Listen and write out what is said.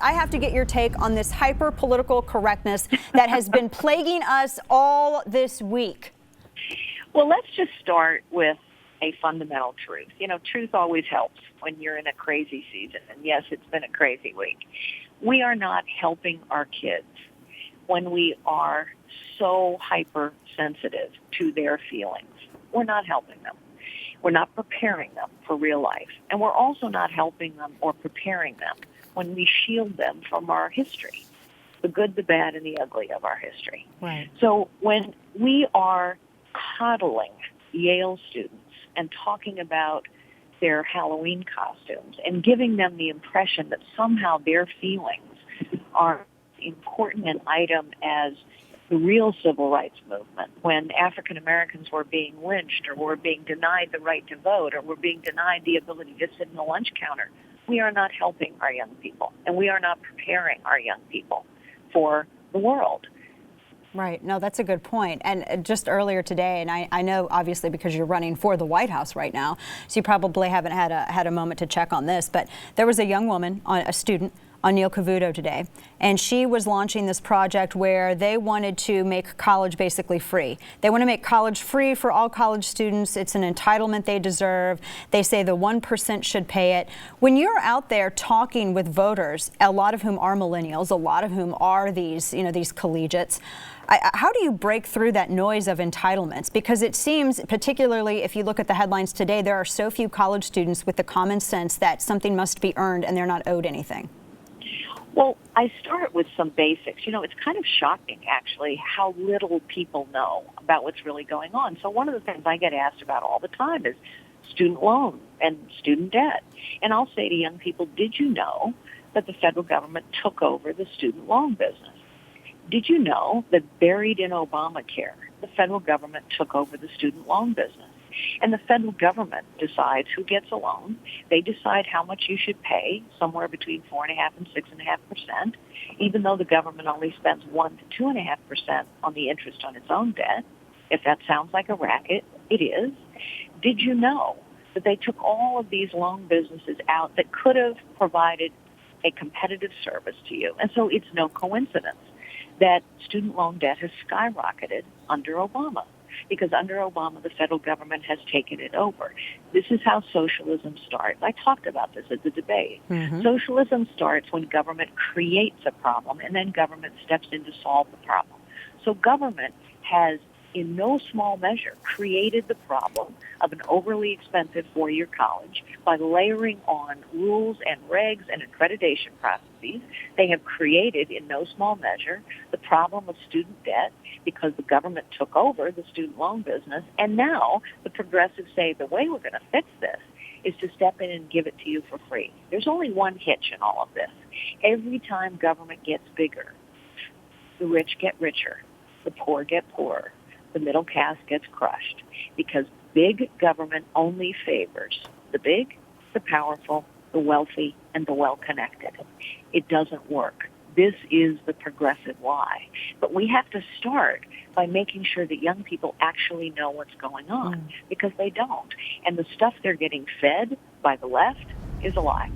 I have to get your take on this hyper-political correctness that has been plaguing us all this week. Well, let's just start with a fundamental truth. You know, truth always helps when you're in a crazy season. And yes, it's been a crazy week. We are not helping our kids when we are so hypersensitive to their feelings. We're not helping them. We're not preparing them for real life. And we're also not helping them or preparing them when we shield them from our history, the good, the bad, and the ugly of our history. Right. So when we are coddling Yale students and talking about their Halloween costumes and giving them the impression that somehow their feelings are important an item as the real civil rights movement, when African Americans were being lynched or were being denied the right to vote or were being denied the ability to sit in the lunch counter, we are not helping our young people, and we are not preparing our young people for the world. Right. No, that's a good point. And just earlier today, and I know obviously because you're running for the White House right now, so you probably haven't had a moment to check on this, but there was a young woman, a student, on Neil Cavuto today, and she was launching this project where they wanted to make college basically free. They want to make college free for all college students. It's an entitlement they deserve. They say the 1% should pay it. When you're out there talking with voters, a lot of whom are millennials, a lot of whom are these collegiates, how do you break through that noise of entitlements? Because it seems, particularly if you look at the headlines today, there are so few college students with the common sense that something must be earned and they're not owed anything. Well, I start with some basics. You know, it's kind of shocking, actually, how little people know about what's really going on. So one of the things I get asked about all the time is student loan and student debt. And I'll say to young people, did you know that the federal government took over the student loan business? Did you know that buried in Obamacare, the federal government took over the student loan business? And the federal government decides who gets a loan. They decide how much you should pay, somewhere between 4.5% and 6.5%, even though the government only spends 1 to 2.5% on the interest on its own debt. If that sounds like a racket, it is. Did you know that they took all of these loan businesses out that could have provided a competitive service to you? And so it's no coincidence that student loan debt has skyrocketed under Obama, because under Obama, the federal government has taken it over. This is how socialism starts. I talked about this at the debate. Mm-hmm. Socialism starts when government creates a problem, and then government steps in to solve the problem. So government has, in no small measure, created the problem of an overly expensive four-year college by layering on rules and regs and accreditation processes. They have created, in no small measure, the problem of student debt because the government took over the student loan business. And now the progressives say the way we're going to fix this is to step in and give it to you for free. There's only one hitch in all of this. Every time government gets bigger, the rich get richer, the poor get poorer, the middle class gets crushed, because big government only favors the big, the powerful, the wealthy, and the well-connected. It doesn't work. This is the progressive lie. But we have to start by making sure that young people actually know what's going on, because they don't. And the stuff they're getting fed by the left is a lie.